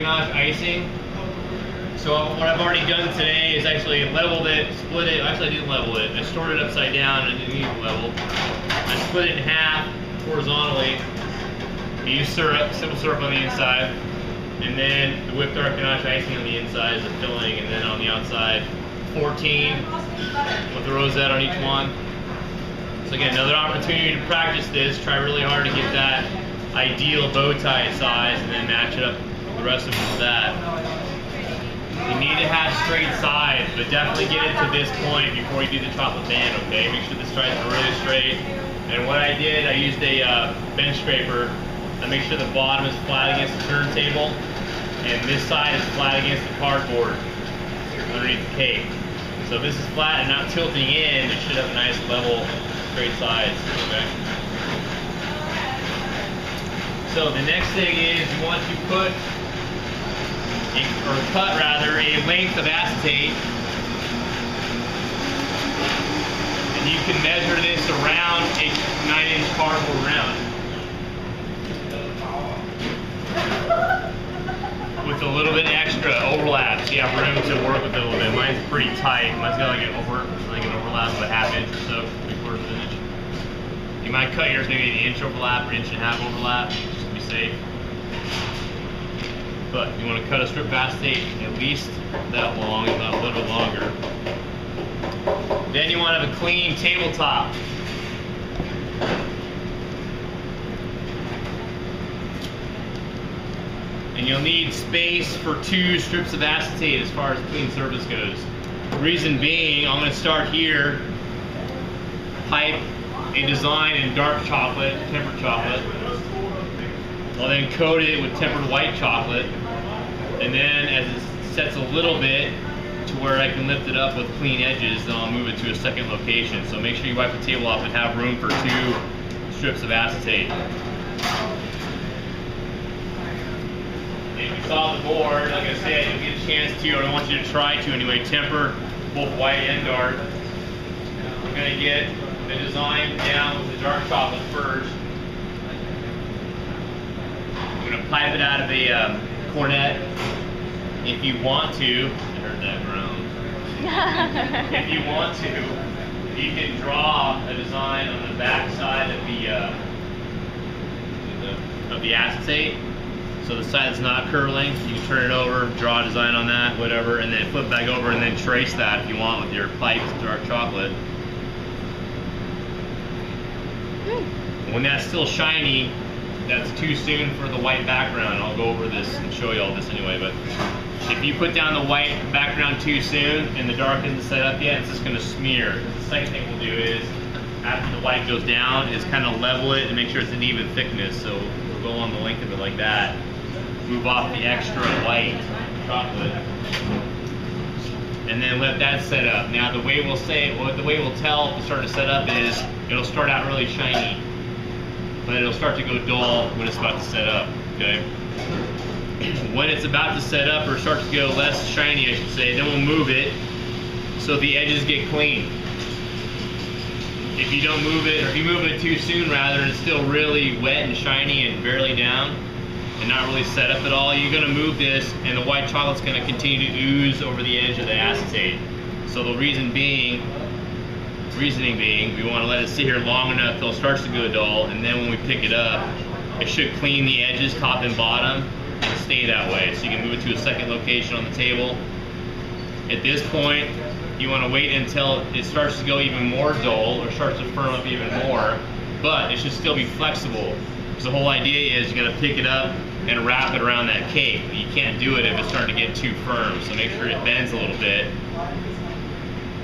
Icing. So what I've already done today is actually leveled it, split it. Actually, I didn't level it. I stored it upside down and didn't need to level. I split it in half horizontally. I used syrup, simple syrup on the inside, and then the whipped dark ganache icing on the inside as a filling, and then on the outside 14 with a rosette on each one. So again, another opportunity to practice this. Try really hard to get that ideal bow tie size, and then match it up the rest of that. You need to have straight sides, but definitely get it to this point before you do the chocolate band, okay? Make sure the sides are really straight. And what I did, I used a bench scraper. I make sure the bottom is flat against the turntable, and this side is flat against the cardboard underneath the cake. So if this is flat and not tilting in, it should have a nice level, straight sides, okay? So the next thing is you want to put, or cut rather, a length of acetate, and you can measure this around a 9-inch cardboard round with a little bit extra overlap, so you have room to work with it a little bit. Mine's pretty tight. Mine's got like an overlap of a ½ inch or so, 3/4 of an inch. You might cut yours maybe an inch overlap or inch and a half overlap, just to be safe. But you want to cut a strip of acetate at least that long, if not a little bit longer. Then you want to have a clean tabletop. And you'll need space for 2 strips of acetate as far as clean surface goes. The reason being, I'm going to start here, pipe a design in dark chocolate, tempered chocolate. I'll then coat it with tempered white chocolate, and then as it sets a little bit to where I can lift it up with clean edges, then I'll move it to a second location. So make sure you wipe the table off and have room for 2 strips of acetate. If you saw the board, like I said, you'll get a chance to, or I want you to try to anyway, temper both white and dark. We're going to get the design down with the dark chocolate first. I'm going to pipe it out of a cornet. If you want to, I heard that groan. If you want to, you can draw a design on the back side of the acetate. So the side that's not curling, you can turn it over, draw a design on that, whatever, and then flip back over and then trace that if you want with your pipes of dark chocolate. When that's still shiny, that's too soon for the white background. I'll go over this and show you all this anyway, but if you put down the white background too soon and the dark isn't set up yet, it's just going to smear. The second thing we'll do is, after the white goes down, is kind of level it and make sure it's an even thickness. So we'll go along the length of it like that. Move off the extra white chocolate, and then let that set up. Now the way we'll tell if it's starting to set up is it'll start out really shiny, but it'll start to go dull when it's about to set up, okay? When it's about to set up or start to go less shiny, I should say, then we'll move it so the edges get clean. If you don't move it, or if you move it too soon rather, and it's still really wet and shiny and barely down and not really set up at all, you're going to move this and the white chocolate's going to continue to ooze over the edge of the acetate. So the reasoning being, we want to let it sit here long enough till it starts to go dull, and then when we pick it up, it should clean the edges, top and bottom, and stay that way. So you can move it to a second location on the table. At this point, you want to wait until it starts to go even more dull or starts to firm up even more, but it should still be flexible. So the whole idea is you're going to pick it up and wrap it around that cake. You can't do it if it's starting to get too firm, so make sure it bends a little bit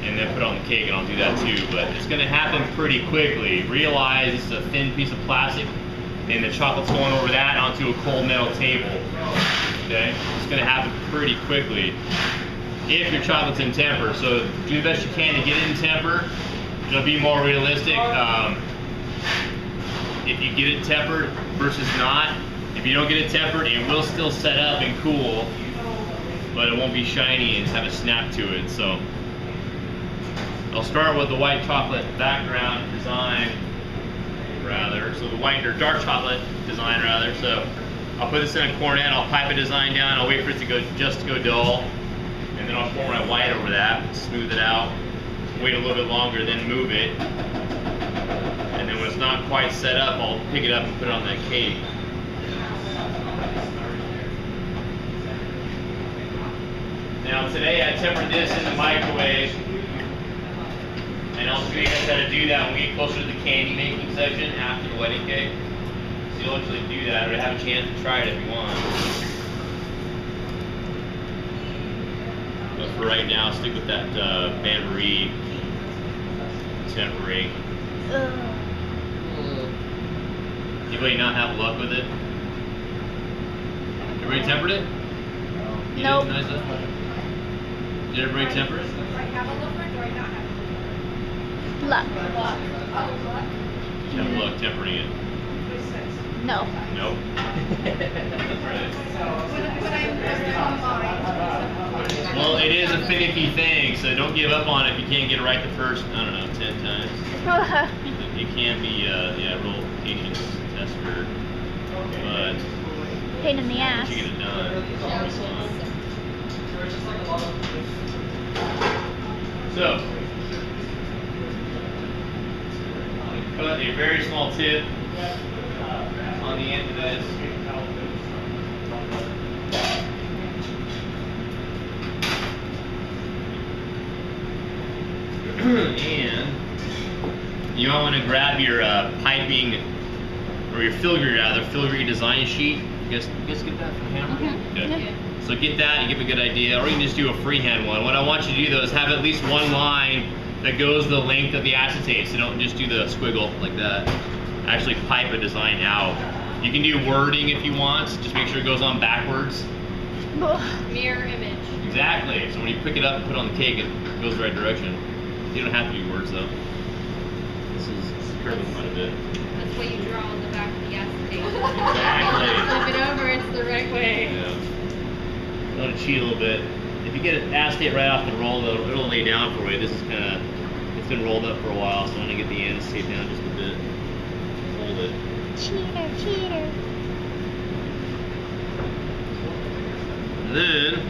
and then put it on the cake, and I'll do that too. But it's going to happen pretty quickly. Realize it's a thin piece of plastic and the chocolate's going over that onto a cold metal table. Okay? It's going to happen pretty quickly if your chocolate's in temper. So do the best you can to get it in temper. It'll be more realistic if you get it tempered versus not. If you don't get it tempered, it will still set up and cool, but it won't be shiny and have a snap to it. So I'll start with the white chocolate background design, rather. So the white or dark chocolate design, rather. So I'll put this in a cornet, I'll pipe a design down, I'll wait for it to go dull, and then I'll pour my white over that, smooth it out, wait a little bit longer, then move it, and then when it's not quite set up, I'll pick it up and put it on that cake. Now today I tempered this in the microwave, and I'll show you guys how to do that when we get closer to the candy making section after the wedding cake. So you'll actually do that, or have a chance to try it if you want. But for right now, stick with that bain-marie tempering. Anybody not have luck with it? Everybody tempered it? You nope. Did, Nisa? Did everybody temper it? Do I have a look or do I not have a Luck. look? Luck. Oh, luck. You have luck tempering it. No. Nope. Right. When I'm online. Well, it is a finicky thing, so don't give up on it if you can't get it right the first, I don't know, 10 times. It can be, yeah, a real patience tester, but Pain in the ass. once you get it done, it's always fun. So, cut a very small tip on the end of this. And you might want to grab your piping, or your filigree rather, filigree design sheet. You guys get that from Hammer? Okay. Yeah. So get that, you give a good idea, or you can just do a freehand one. What I want you to do though is have at least one line that goes the length of the acetate, so don't just do the squiggle like that. Actually pipe a design out. You can do wording if you want, just make sure it goes on backwards. Mirror image. Exactly, so when you pick it up and put it on the cake, it goes the right direction. You don't have to do words though. This is curving quite a bit. That's what you draw on the back of the acetate. Exactly. Flip it over, it's the right way. Yeah. You want to cheat a little bit. If you get it acetate right off the roll, it'll lay down for you. This is kind of, it's been rolled up for a while, so I want to get the acetate down just a bit. Hold it. Cheater, cheater. And then,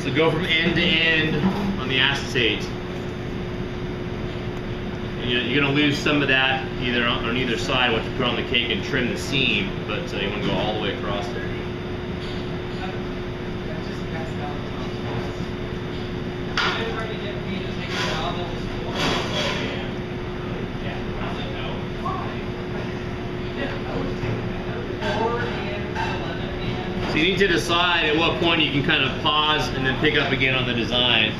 so go from end to end on the acetate. And you're going to lose some of that either on either side once you put on the cake and trim the seam, but you want to go all the way across there. So you need to decide at what point you can kind of pause and then pick up again on the design.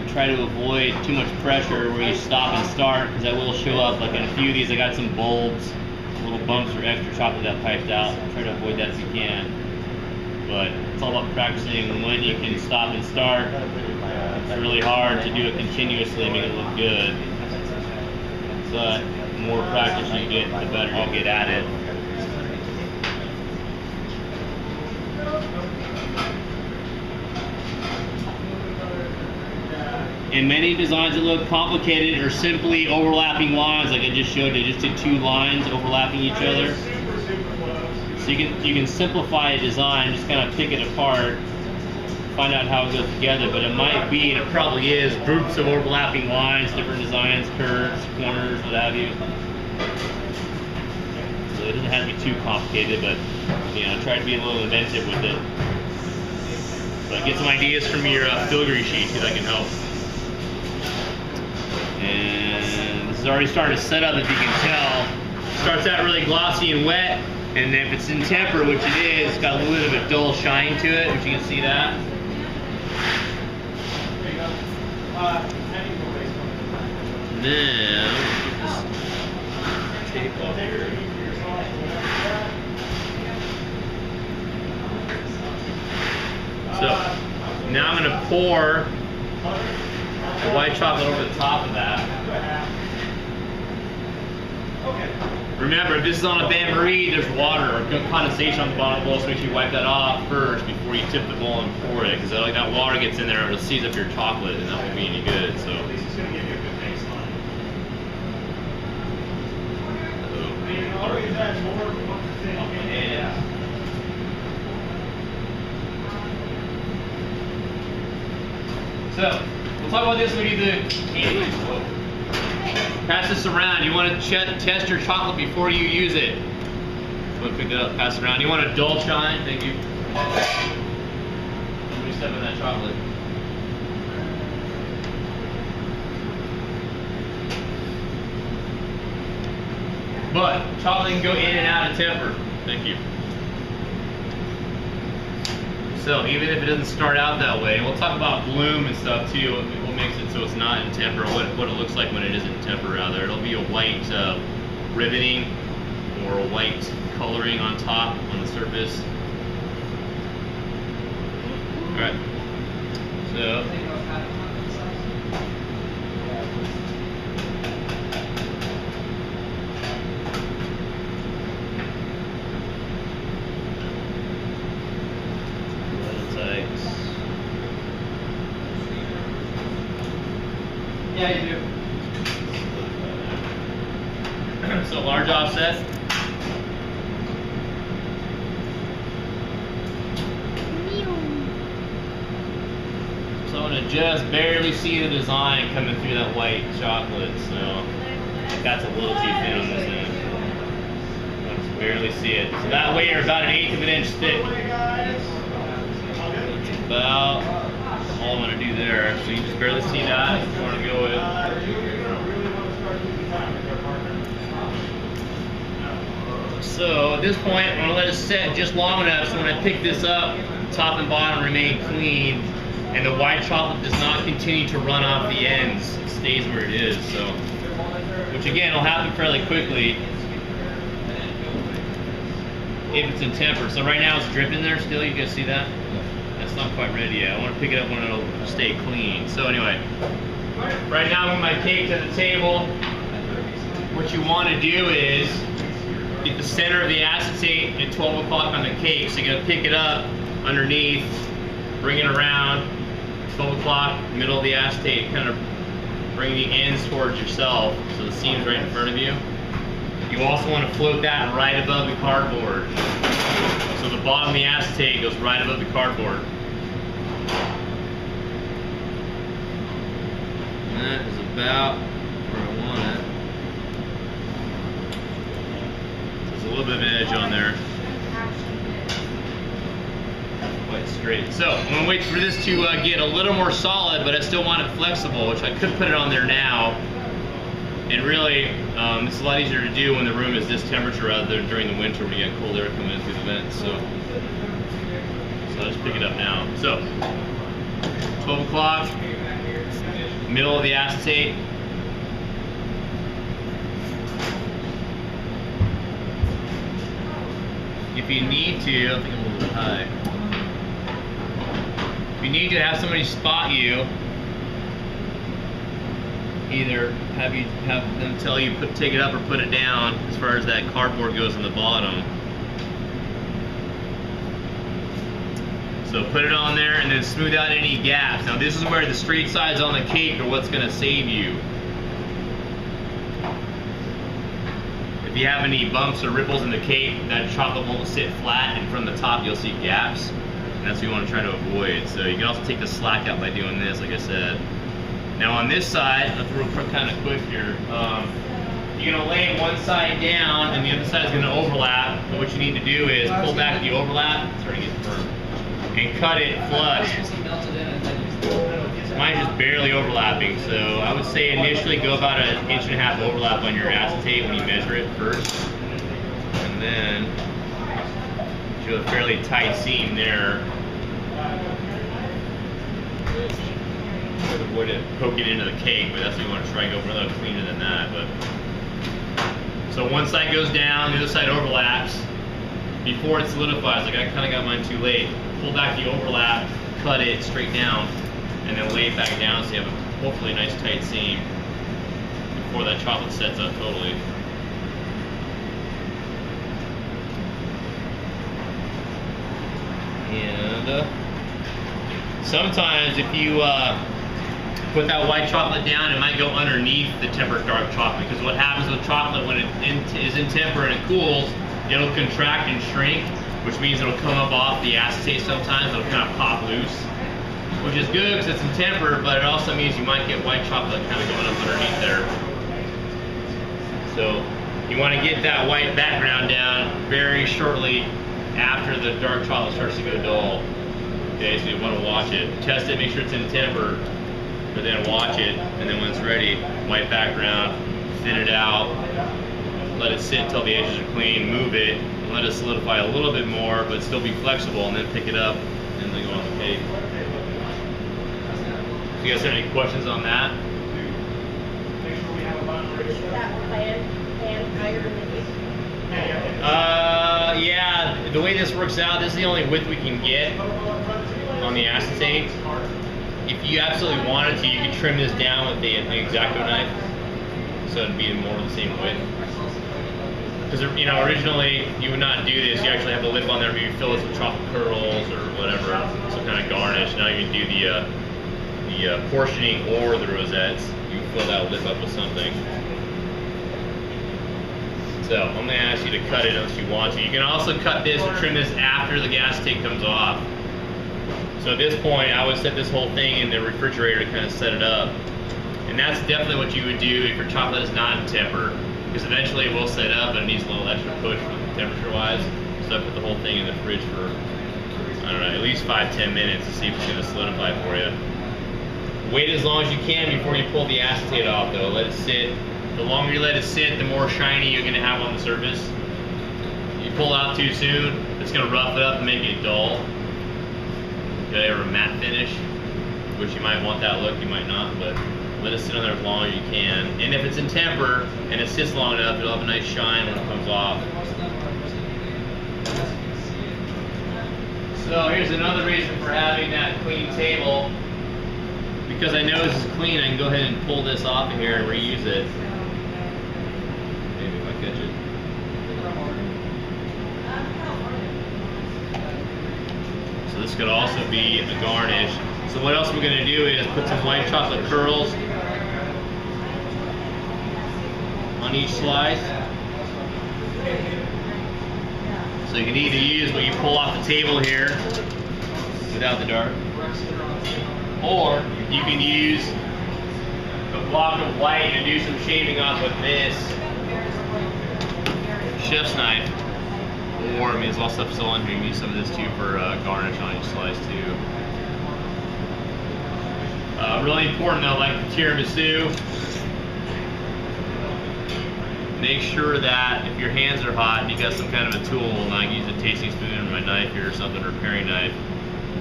Try to avoid too much pressure where you stop and start, because that will show up. Like in a few of these, I got some bulbs, little bumps or extra chocolate that piped out. Try to avoid that if you can. But it's all about practicing when you can stop and start. It's really hard to do it continuously and make it look good. But the more practice you get, the better you'll get at it. And many designs that look complicated are simply overlapping lines, like I just showed you. I just did two lines overlapping each other. So you can simplify a design, just kind of pick it apart, find out how it goes together. But it might be, and it probably is, groups of overlapping lines, different designs, curves, corners, what have you. So it doesn't have to be too complicated, but try to be a little inventive with it. But get some ideas from your filigree sheet, see if that can help. And this is already starting to set up, if you can tell. Starts out really glossy and wet, And if it's in temper, which it is, it's got a little bit of a dull shine to it, which you can see that. Now, tape off here. So, now I'm going to pour the white chocolate over the top of that. Remember, if this is on a bain-marie, there's water or condensation on the bottom of the bowl, so make sure you wipe that off first before you tip the bowl and pour it, because like that water gets in there, it'll seize up your chocolate, and that won't be any good. So. So, we'll talk about this when we do the candy. Pass this around. You want to test your chocolate before you use it. So pick it up, pass it around. You want a dull shine? Thank you. Let me step in that chocolate. But chocolate can go in and out of temper. Thank you. So even if it doesn't start out that way, we'll talk about bloom and stuff too. What makes it so it's not in temper, what it looks like when it is in temper rather. It'll be a white ribboning or a white coloring on top, on the surface. Alright. So yeah, you do. So large offset. So I'm gonna just barely see the design coming through that white chocolate. So that's a little too thin on this end. Let's barely see it. So that way you're about 1/8 of an inch thick. That's about all I'm going to do there. So you just barely see that. You want to go with. So at this point, I'm going to let it set just long enough so when I pick this up, top and bottom remain clean, and the white chocolate does not continue to run off the ends. It stays where it is. So, which again will happen fairly quickly if it's in temper. So right now it's dripping there still. You guys see that? It's not quite ready yet. I want to pick it up when it'll stay clean. So anyway, right now with my cake to the table, what you want to do is get the center of the acetate at 12 o'clock on the cake. So you're going to pick it up underneath, bring it around, 12 o'clock, middle of the acetate, kind of bring the ends towards yourself so the seam's right in front of you. You also want to float that right above the cardboard. So the bottom of the acetate goes right above the cardboard. And that is about where I want it. There's a little bit of an edge on there. Quite straight. So I'm going to wait for this to get a little more solid, but I still want it flexible, which I could put it on there now. And really, it's a lot easier to do when the room is this temperature rather than during the winter when you get cold air coming in through the vents. So I'll just pick it up now. So 12 o'clock, middle of the acetate. If you need to, I think I'm a little bit high. If you need to have somebody spot you, either have them tell you take it up or put it down as far as that cardboard goes on the bottom. So put it on there and then smooth out any gaps. Now this is where the straight sides on the cake are what's going to save you. If you have any bumps or ripples in the cake, that chocolate won't sit flat, and from the top you'll see gaps. And that's what you want to try to avoid. So you can also take the slack out by doing this, like I said. Now on this side, let's real kind of quick here. You're going to lay one side down and the other side is going to overlap. But what you need to do is pull back the overlap, it's starting to get firm, and cut it flush. Mine's just barely overlapping, so I would say initially go about 1.5 inch overlap on your acetate when you measure it first. And then to a fairly tight seam there. To avoid it poking into the cake, but that's what you want to try and go for a little cleaner than that. But so one side goes down, the other side overlaps. Before it solidifies, like I kind of got mine too late. Pull back the overlap, cut it straight down, and then lay it back down so you have a hopefully nice tight seam before that chocolate sets up totally. And sometimes if you put that white chocolate down, it might go underneath the tempered dark chocolate, because what happens with chocolate when it is in temper and it cools, it'll contract and shrink, which means it'll come up off the acetate sometimes, it'll kind of pop loose, which is good because it's in temper, but it also means you might get white chocolate kind of going up underneath there. So you want to get that white background down very shortly after the dark chocolate starts to go dull. Okay, so you want to watch it. Test it, make sure it's in temper, but then watch it, and then when it's ready, white background, thin it out, let it sit until the edges are clean, move it, and let it solidify a little bit more, but still be flexible, and then pick it up, and then go on the cake. So you guys have any questions on that? Yeah, the way this works out, this is the only width we can get on the acetate. If you absolutely wanted to, you could trim this down with the X-Acto knife, so it'd be more of the same width. Because originally you would not do this. You actually have the lip on there, but you fill this with chocolate curls or whatever, some kind of garnish. Now you can do the portioning or the rosettes. You can fill that lip up with something. So I'm going to ask you to cut it unless you want to. You can also cut this or trim this after the acetate comes off. So at this point, I would set this whole thing in the refrigerator to kind of set it up. And that's definitely what you would do if your chocolate is not in temper, because eventually it will set up and it needs a little extra push temperature-wise. So I put the whole thing in the fridge for, I don't know, at least 5-10 minutes to see if it's going to solidify for you. Wait as long as you can before you pull the acetate off, though. Let it sit. The longer you let it sit, the more shiny you're going to have on the surface. If you pull out too soon, it's going to rough it up and make it dull. Okay, or a matte finish, which you might want that look, you might not, but let it sit on there as long as you can. And if it's in temper and it sits long enough, it'll have a nice shine when it comes off. So here's another reason for having that clean table. Because I know this is clean, I can go ahead and pull this off of here and reuse it. Maybe if I catch it. So this could also be a garnish. So what else we're going to do is put some white chocolate curls on each slice. So you can either use what you pull off the table here without the dark, or you can use a block of white and do some shaving off with this chef's knife. Or, I mean, there's a lot of stuff still on here. You can use some of this too for garnish on each slice too. Really important though, like the tiramisu, make sure that if your hands are hot and you got some kind of a tool, like use a tasting spoon or a knife here or something, or a paring knife,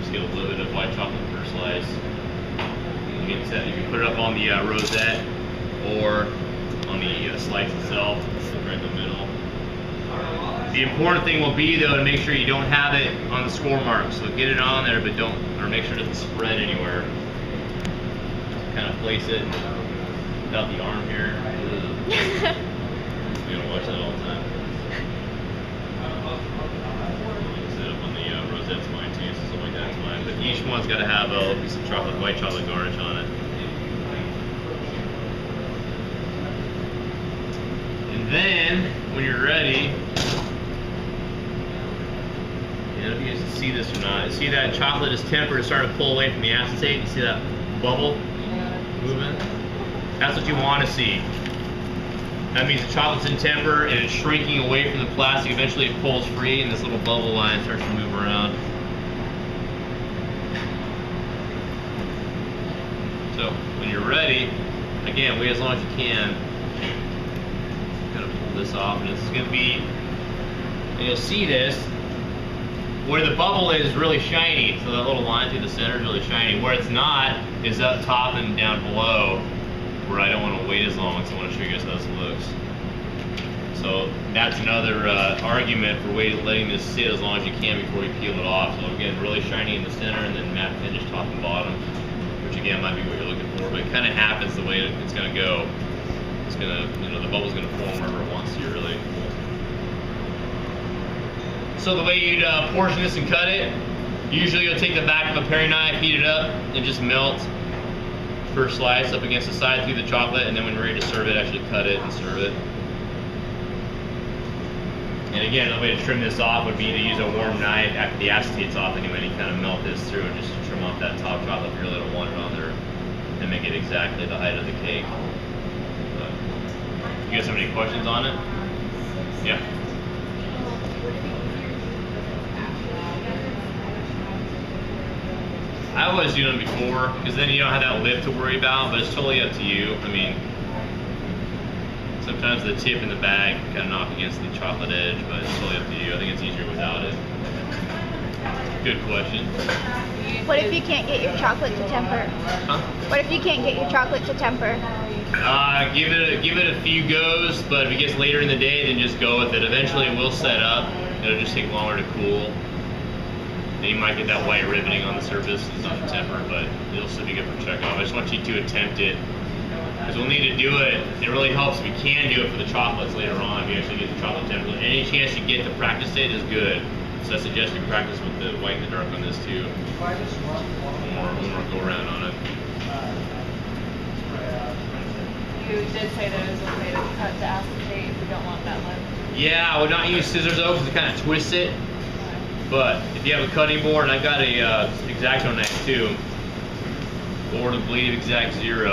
just get a little bit of white chocolate per slice. You can put it up on the rosette or on the slice itself, right in the middle. The important thing will be though to make sure you don't have it on the score mark. So get it on there, but make sure it doesn't spread anywhere. Kind of place it without the arm here. You don't watch that all the time. Set up on the rosette's mine too, so something like that's mine. But each one's got to have a piece of white chocolate garnish on it. And then when you're ready, I don't know if you guys can see this or not. See that chocolate is tempered, it's starting to pull away from the acetate. You see that bubble movement? That's what you want to see. That means the chocolate's in temper and it's shrinking away from the plastic. Eventually it pulls free and this little bubble line starts to move around. So when you're ready, again, wait as long as you can. Kind of pull this off, and this is going to be, and you'll see this. where the bubble is really shiny, so that little line through the center is really shiny. Where it's not is up top and down below, where I don't want to wait as long, so I want to show you guys how this looks. So that's another argument for letting this sit as long as you can before you peel it off. So again, really shiny in the center and then matte finish top and bottom, which again might be what you're looking for, but it kind of happens the way it's going to go. It's going to, the bubble's going to form wherever it wants to, really. So the way you'd portion this and cut it, usually you'll take the back of a paring knife, heat it up, and just melt first slice up against the side through the chocolate, and then when you're ready to serve it, actually cut it and serve it. And again, the way to trim this off would be to use a warm knife after the acetate's off anyway, and kind of melt this through and just trim off that top chocolate if you really don't want it on there, and make it exactly the height of the cake. But, you guys have any questions on it? Yeah. I always do them before, because then you don't have that lip to worry about, but it's totally up to you. I mean, sometimes the tip in the bag can kind of knock against the chocolate edge, but it's totally up to you. I think it's easier without it. Good question. What if you can't get your chocolate to temper? Huh? What if you can't get your chocolate to temper? Give it a few goes, but if it gets later in the day, then just go with it. Eventually it will set up. It'll just take longer to cool. And you might get that white riveting on the surface. It's not tempered, but it'll still be good for checkoff. I just want you to attempt it, because we'll need to do it. It really helps if we can do it for the chocolates later on, if you actually get the chocolate tempered. Any chance you get to practice it is good. So I suggest you practice with the white and the dark on this too. One more go around on it. You did say that it was okay to cut the acetate if we don't want that lip. Yeah, I would not use scissors though, because it kind of twists it. But if you have a cutting board, and I've got a X-Acto knife too, or the Bleed Exact Zero.